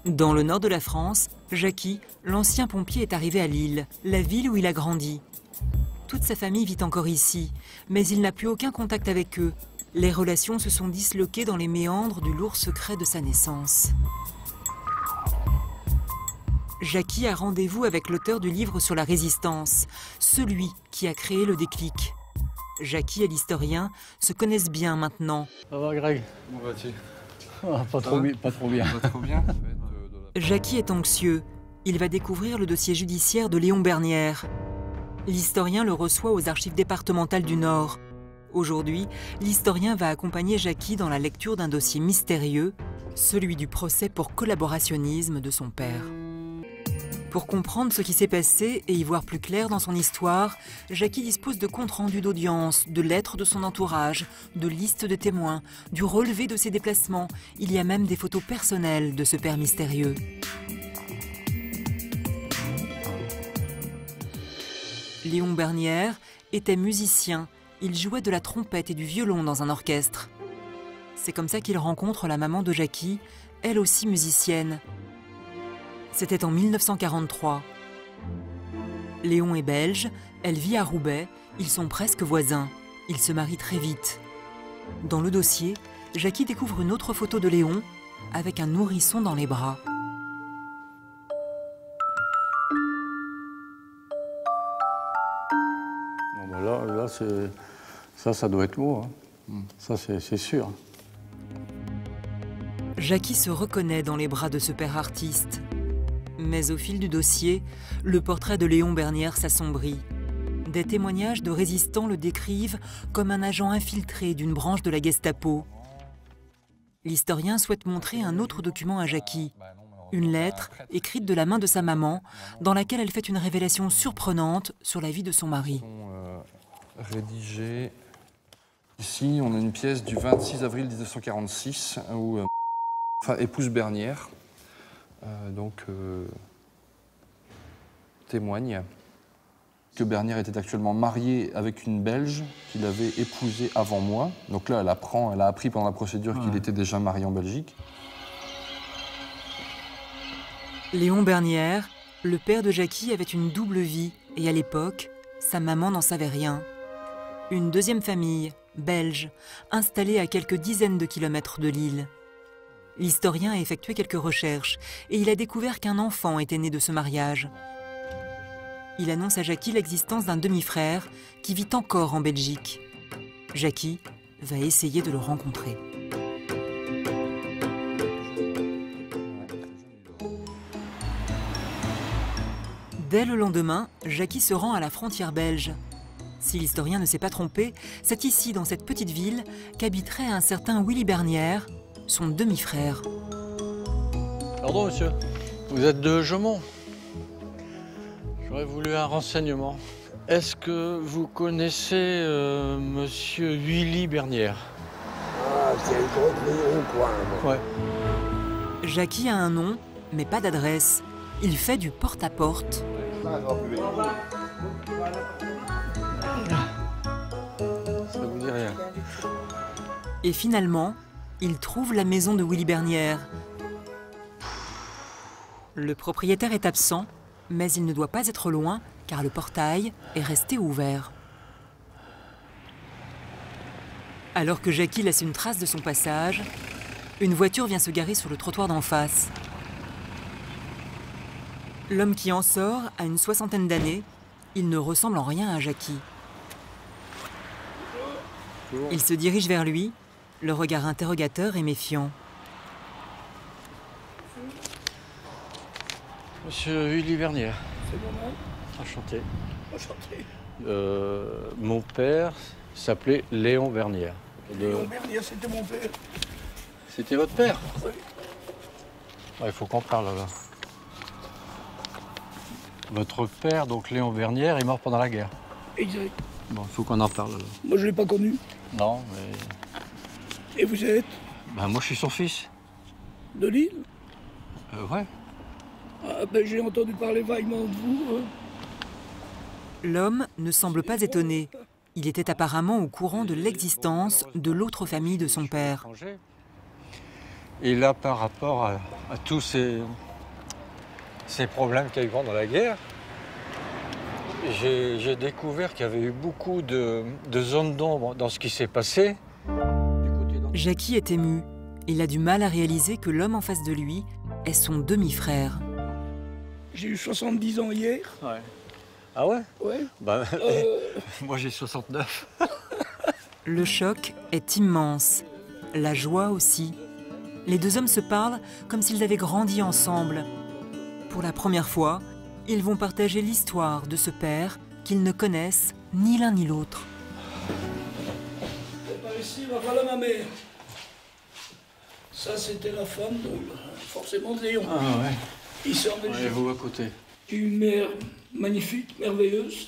Dans le nord de la France, Jackie, l'ancien pompier, est arrivé à Lille, la ville où il a grandi. Toute sa famille vit encore ici, mais il n'a plus aucun contact avec eux. Les relations se sont disloquées dans les méandres du lourd secret de sa naissance. Jackie a rendez-vous avec l'auteur du livre sur la résistance, celui qui a créé le déclic. Jackie et l'historien se connaissent bien maintenant. Ça va, Greg? Comment vas-tu? Pas trop bien. Pas trop bien. Jackie est anxieux. Il va découvrir le dossier judiciaire de Léon Bernière. L'historien le reçoit aux archives départementales du Nord. Aujourd'hui, l'historien va accompagner Jackie dans la lecture d'un dossier mystérieux, celui du procès pour collaborationnisme de son père. Pour comprendre ce qui s'est passé et y voir plus clair dans son histoire, Jackie dispose de comptes rendus d'audience, de lettres de son entourage, de listes de témoins, du relevé de ses déplacements. Il y a même des photos personnelles de ce père mystérieux. Léon Bernière était musicien. Il jouait de la trompette et du violon dans un orchestre. C'est comme ça qu'il rencontre la maman de Jackie, elle aussi musicienne. C'était en 1943. Léon est belge, elle vit à Roubaix, ils sont presque voisins. Ils se marient très vite. Dans le dossier, Jackie découvre une autre photo de Léon avec un nourrisson dans les bras. Bon, ben là ça doit être lourd. Hein. Ça, c'est sûr. Jackie se reconnaît dans les bras de ce père artiste. Mais au fil du dossier, le portrait de Léon Bernière s'assombrit. Des témoignages de résistants le décrivent comme un agent infiltré d'une branche de la Gestapo. L'historien souhaite montrer un autre document à Jackie. Une lettre écrite de la main de sa maman, dans laquelle elle fait une révélation surprenante sur la vie de son mari. Rédigé. Ici, on a une pièce du 26 avril 1946 où épouse Bernière témoigne que Bernière était actuellement mariée avec une Belge qu'il avait épousée avant moi. Donc là, elle a appris pendant la procédure qu'il était déjà marié en Belgique. Léon Bernière, le père de Jackie, avait une double vie et à l'époque, sa maman n'en savait rien. Une deuxième famille, belge, installée à quelques dizaines de kilomètres de Lille. L'historien a effectué quelques recherches et il a découvert qu'un enfant était né de ce mariage. Il annonce à Jackie l'existence d'un demi-frère qui vit encore en Belgique. Jackie va essayer de le rencontrer. Dès le lendemain, Jackie se rend à la frontière belge. Si l'historien ne s'est pas trompé, c'est ici, dans cette petite ville, qu'habiterait un certain Willy Bernière, son demi-frère. Pardon, monsieur. Vous êtes de Jaumont. J'aurais voulu un renseignement. Est-ce que vous connaissez monsieur Willy Bernière? Ah, c'est le gros grillon, quoi. Ouais. Jackie a un nom, mais pas d'adresse. Il fait du porte-à-porte. Ça vous dit rien. Et finalement, il trouve la maison de Willy Bernière. Le propriétaire est absent, mais il ne doit pas être loin, car le portail est resté ouvert. Alors que Jackie laisse une trace de son passage, une voiture vient se garer sur le trottoir d'en face. L'homme qui en sort a une soixantaine d'années. Il ne ressemble en rien à Jackie. Il se dirige vers lui, le regard interrogateur et méfiant. Monsieur Willy Bernière. C'est moi-même. Enchanté. Enchanté. Mon père s'appelait Léon Bernière. Léon Bernière, c'était mon père. C'était votre père? Oui. Il faut qu'on parle alors. Votre père, donc Léon Bernière, est mort pendant la guerre. Exact. Bon, il faut qu'on en parle alors. Moi, je ne l'ai pas connu. Non, mais... Et vous êtes moi, je suis son fils. de Lille? Ouais. Ah, ben, j'ai entendu parler vaguement de vous. Hein. L'homme ne semble pas étonné. Il était apparemment au courant de l'existence de l'autre famille de son père. Et là, par rapport à tous ces problèmes qu'il y a eu pendant la guerre, j'ai découvert qu'il y avait eu beaucoup de zones d'ombre dans ce qui s'est passé. Jackie est ému. Il a du mal à réaliser que l'homme en face de lui est son demi-frère. J'ai eu 70 ans hier. Ouais. Ah ouais? Ouais. Bah, moi j'ai 69. Le choc est immense. La joie aussi. Les deux hommes se parlent comme s'ils avaient grandi ensemble. Pour la première fois, ils vont partager l'histoire de ce père qu'ils ne connaissent ni l'un ni l'autre. Par ici, voilà ma mère. Ça, c'était la femme, forcément, de Léon. Ah ouais. Ici en Belgique. Ouais, vous à côté. J'ai une mère magnifique, merveilleuse.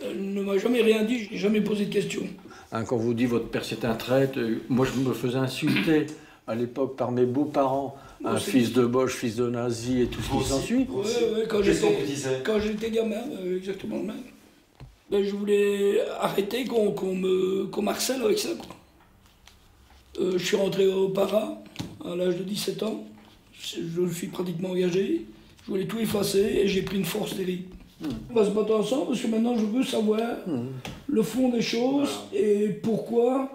Elle ne m'a jamais rien dit, j'ai jamais posé de questions. Hein, quand vous dites votre père c'est un traître, moi je me faisais insulter à l'époque par mes beaux-parents. Un fils de Boche, fils de nazi et tout ce qui s'ensuit. Ouais, quand j'étais gamin, exactement le même. Ben, je voulais arrêter qu'on m'harcèle avec ça, quoi. Je suis rentré au para à l'âge de 17 ans. Je suis pratiquement engagé. Je voulais tout effacer et j'ai pris une force terrible. On va se battre ensemble parce que maintenant je veux savoir le fond des choses et pourquoi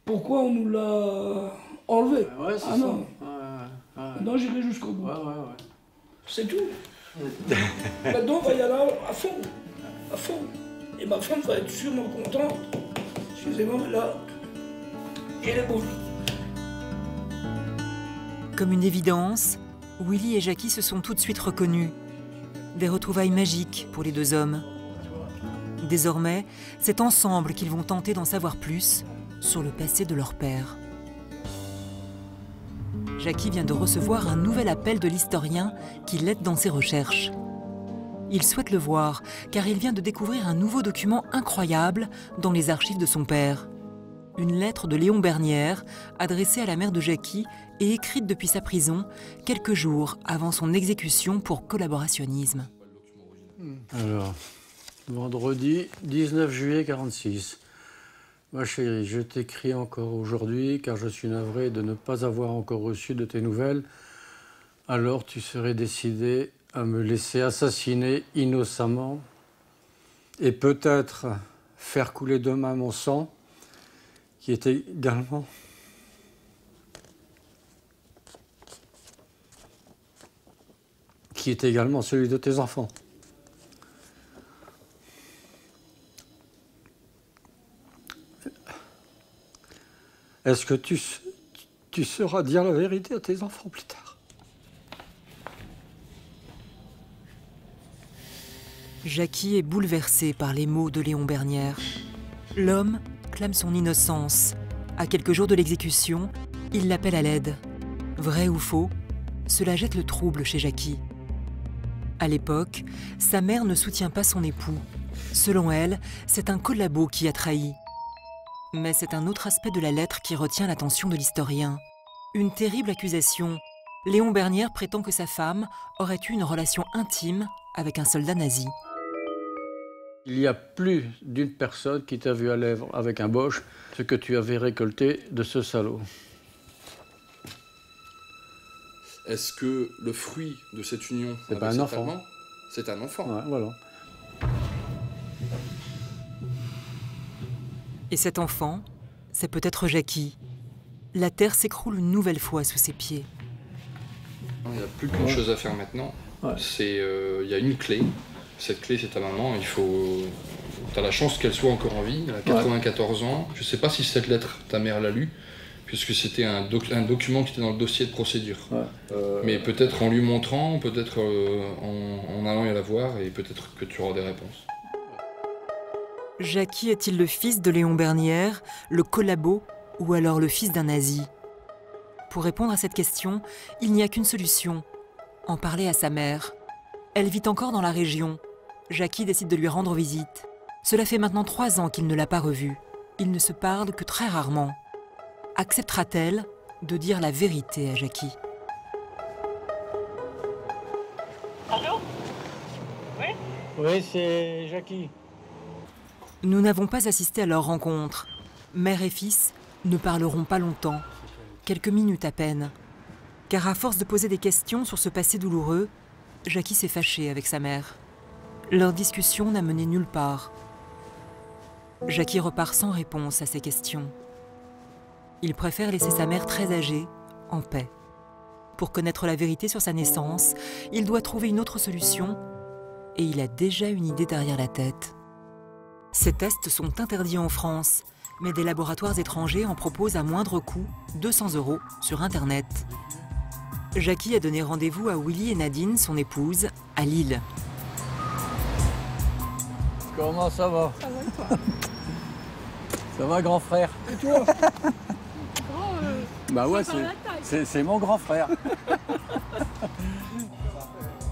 on nous l'a enlevé. Ouais, c'est ah ça. non, Ouais. j'irai jusqu'au bout. Ouais. C'est tout. Maintenant on va y aller à fond. À fond. Et ma femme va être sûrement contente. Excusez-moi, mais là, j'ai les boules. Comme une évidence, Willy et Jackie se sont tout de suite reconnus. Des retrouvailles magiques pour les deux hommes. Désormais, c'est ensemble qu'ils vont tenter d'en savoir plus sur le passé de leur père. Jackie vient de recevoir un nouvel appel de l'historien qui l'aide dans ses recherches. Il souhaite le voir car il vient de découvrir un nouveau document incroyable dans les archives de son père. Une lettre de Léon Bernière adressée à la mère de Jackie et écrite depuis sa prison quelques jours avant son exécution pour collaborationnisme. Alors, vendredi 19 juillet 46. Ma chérie, je t'écris encore aujourd'hui car je suis navré de ne pas avoir encore reçu de tes nouvelles. Alors tu serais décidé à me laisser assassiner innocemment et peut-être faire couler demain mon sang qui est également celui de tes enfants. Est-ce que tu sauras dire la vérité à tes enfants plus tard? Jackie est bouleversé par les mots de Léon Bernière. L'homme clame son innocence. À quelques jours de l'exécution, il l'appelle à l'aide. Vrai ou faux, cela jette le trouble chez Jackie. À l'époque, sa mère ne soutient pas son époux. Selon elle, c'est un collabo qui a trahi. Mais c'est un autre aspect de la lettre qui retient l'attention de l'historien. Une terrible accusation. Léon Bernière prétend que sa femme aurait eu une relation intime avec un soldat nazi. Il y a plus d'une personne qui t'a vu à l'œuvre avec un Boche ce que tu avais récolté de ce salaud. Est-ce que le fruit de cette union C'est pas un enfant. C'est un enfant. Ouais, voilà. Et cet enfant, c'est peut-être Jackie. La terre s'écroule une nouvelle fois sous ses pieds. Il n'y a plus qu'une chose à faire maintenant. Ouais. Il y a une clé. Cette clé, c'est ta maman. Tu as la chance qu'elle soit encore en vie. Elle a 94 ans. Je ne sais pas si cette lettre, ta mère l'a lue, puisque c'était un document qui était dans le dossier de procédure. Ouais. Mais peut-être en lui montrant, peut-être en allant y la voir, et peut-être que tu auras des réponses. Jackie est-il le fils de Léon Bernière, le collabo ou alors le fils d'un nazi? Pour répondre à cette question, il n'y a qu'une solution, en parler à sa mère. Elle vit encore dans la région. Jackie décide de lui rendre visite. Cela fait maintenant 3 ans qu'il ne l'a pas revue. Ils ne se parlent que très rarement. Acceptera-t-elle de dire la vérité à Jackie? Allô? Oui? Oui, c'est Jackie. Nous n'avons pas assisté à leur rencontre. Mère et fils ne parleront pas longtemps. Quelques minutes à peine. Car à force de poser des questions sur ce passé douloureux, Jackie s'est fâché avec sa mère. Leur discussion n'a mené nulle part. Jackie repart sans réponse à ces questions. Il préfère laisser sa mère très âgée en paix. Pour connaître la vérité sur sa naissance, il doit trouver une autre solution et il a déjà une idée derrière la tête. Ces tests sont interdits en France, mais des laboratoires étrangers en proposent à moindre coût, 200 € sur Internet. Jackie a donné rendez-vous à Willy et Nadine, son épouse, à Lille. Comment ça va? Ça va et toi? Ça va, grand frère? Et toi? Bah ouais, c'est mon grand frère.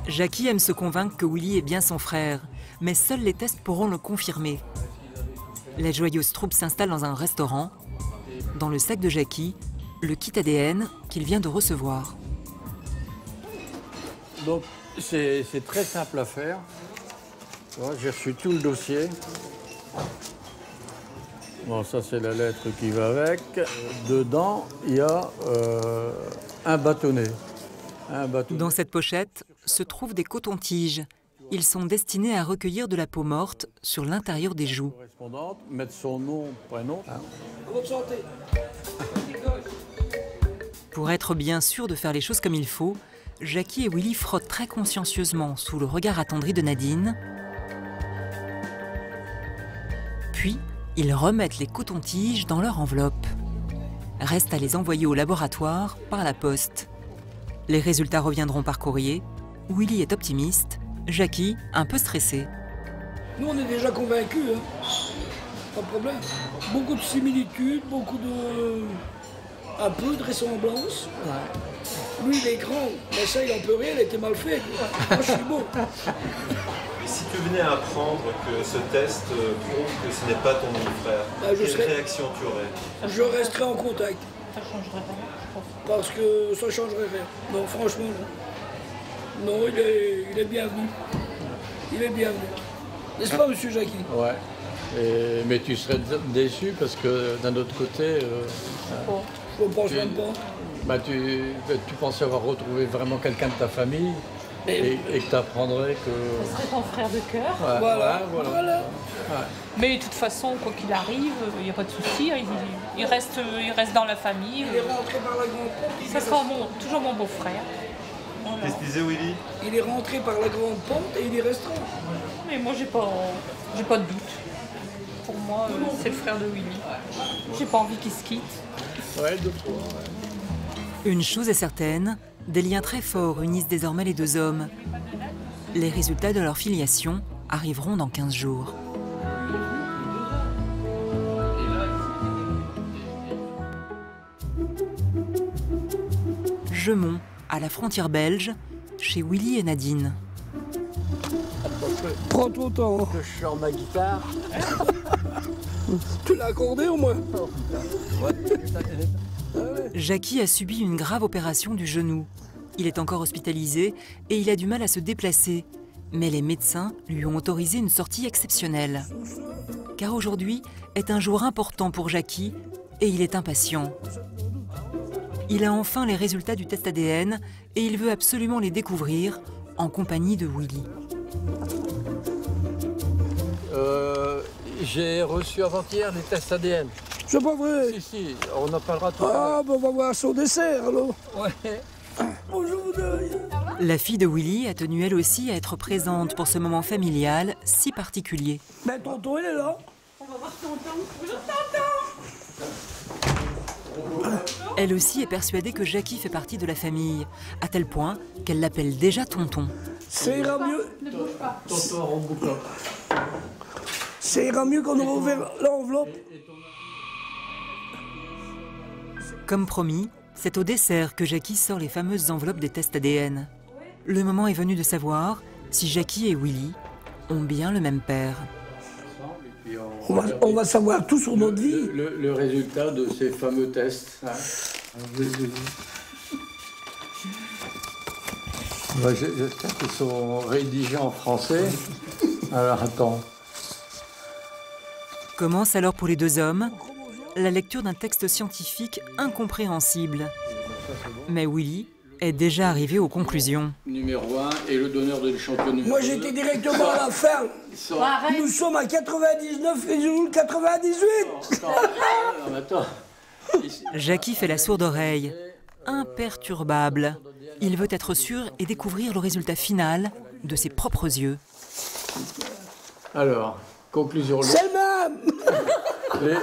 Jackie aime se convaincre que Willy est bien son frère, mais seuls les tests pourront le confirmer. La joyeuse troupe s'installe dans un restaurant. Dans le sac de Jackie, le kit ADN qu'il vient de recevoir. Donc c'est très simple à faire. J'ai reçu tout le dossier. Bon, ça c'est la lettre qui va avec. Dedans, il y a un bâtonnet. Dans cette pochette se trouvent des cotons-tiges. Ils sont destinés à recueillir de la peau morte sur l'intérieur des joues. Mettre son nom, prénom. Votre santé. Pour être bien sûr de faire les choses comme il faut, Jackie et Willy frottent très consciencieusement sous le regard attendri de Nadine. Puis, ils remettent les cotons-tiges dans leur enveloppe. Reste à les envoyer au laboratoire par la poste. Les résultats reviendront par courrier. Willy est optimiste, Jackie un peu stressé. Nous, on est déjà convaincus, hein. Pas de problème. Beaucoup de similitudes, un peu de ressemblance. Ouais. Lui, il est grand, mais ça, il en peut rien, il était mal fait. Moi, je suis beau. Et si tu venais à apprendre que ce test prouve que ce n'est pas ton demi-frère, quelle réaction tu aurais? Je resterai en contact. Ça changerait rien, je pense. Parce que ça changerait rien. Non, franchement, non. Non, il est bienvenu. Il est bienvenu. N'est-ce pas, monsieur Jackie? Ouais. Mais tu serais déçu parce que d'un autre côté... Je ne pense même pas. Bah, tu pensais avoir retrouvé vraiment quelqu'un de ta famille et que tu apprendrais que... Ce serait ton frère de cœur. Ouais, voilà. Ouais. Mais de toute façon, quoi qu'il arrive, il n'y a pas de souci. Il reste dans la famille. Il est rentré par la grande porte. Ça sera toujours mon beau-frère. Voilà. Qu'est-ce que disait Willy? Il est rentré par la grande porte et il y restera. Mais moi, j'ai pas de doute. Pour moi, c'est le frère de Willy. J'ai pas envie qu'il se quitte. Ouais, deux fois. Une chose est certaine, des liens très forts unissent désormais les deux hommes. Les résultats de leur filiation arriveront dans 15 jours. Gemont, à la frontière belge, chez Willy et Nadine. Prends ton temps. Que je sors ma guitare. Tu l'as accordé au moins? Jackie a subi une grave opération du genou. Il est encore hospitalisé et il a du mal à se déplacer. Mais les médecins lui ont autorisé une sortie exceptionnelle. Car aujourd'hui est un jour important pour Jackie et il est impatient. Il a enfin les résultats du test ADN et il veut absolument les découvrir en compagnie de Willy. J'ai reçu avant-hier des tests ADN. C'est pas vrai. Si, on en parlera tout à l'heure. Ah, ben on va voir son dessert alors. Ouais. Bonjour vous deux. La fille de Willy a tenu elle aussi à être présente pour ce moment familial si particulier. Ben tonton il est là. On va voir tonton. Bonjour tonton. Elle aussi est persuadée que Jackie fait partie de la famille, à tel point qu'elle l'appelle déjà tonton. Ça ira mieux. Ne bouge pas. Tonton Rambouca. Ça ira mieux qu'on aura ouvert l'enveloppe. Comme promis, c'est au dessert que Jackie sort les fameuses enveloppes des tests ADN. Le moment est venu de savoir si Jackie et Willy ont bien le même père. On va savoir tout sur notre vie. Le résultat de ces fameux tests. J'espère qu'ils sont rédigés en français. Alors attends. Commence alors pour les deux hommes la lecture d'un texte scientifique incompréhensible. Mais Willy est déjà arrivé aux conclusions. Numéro 1 et le donneur de l'échantillon numéro 2. Moi j'étais directement à la ferme. Nous sommes à 99 et nous 98. Attends. Jackie fait la sourde oreille. Imperturbable. Il veut être sûr et découvrir le résultat final de ses propres yeux. Alors, conclusion. C'est le même.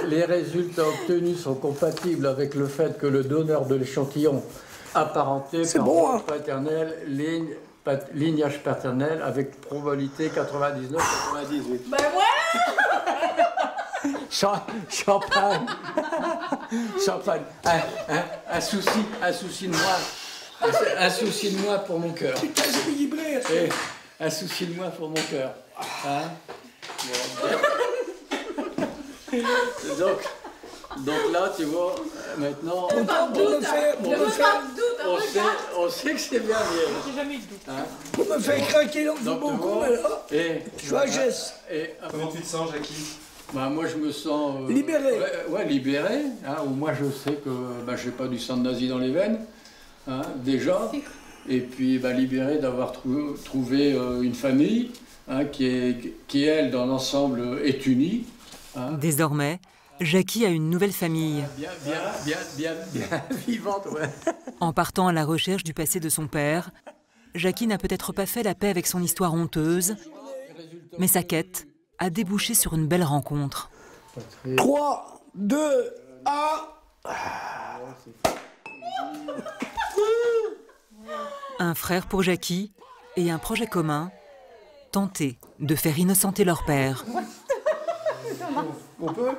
Les résultats obtenus sont compatibles avec le fait que le donneur de l'échantillon apparenté par bon, hein. paternel, lignage paternel avec probabilité 99-98. Ben voilà. Champagne. Champagne. Un souci de moi. Un souci de moi pour mon cœur. Putain, c'est équilibré. Un souci de moi pour mon cœur. Hein? Donc là, tu vois, maintenant, on sait que c'est bien vieille. J'ai jamais eu de doute. Hein? On me fait craquer dans le bon là. Je suis à Gesse. Comment tu te sens, Jackie? Bah, moi, je me sens... libéré. Ouais, libéré. Hein, ou moi, je sais que je n'ai pas du sang de nazi dans les veines, hein, déjà. Et puis, libéré d'avoir trouvé une famille hein, qui, elle, dans l'ensemble, est unie. Hein. Désormais, Jackie a une nouvelle famille. Bien vivante, ouais. En partant à la recherche du passé de son père, Jackie n'a peut-être pas fait la paix avec son histoire honteuse, mais sa quête a débouché sur une belle rencontre. 3, 2, 1... Un frère pour Jackie et un projet commun, tenter de faire innocenter leur père. On peut ?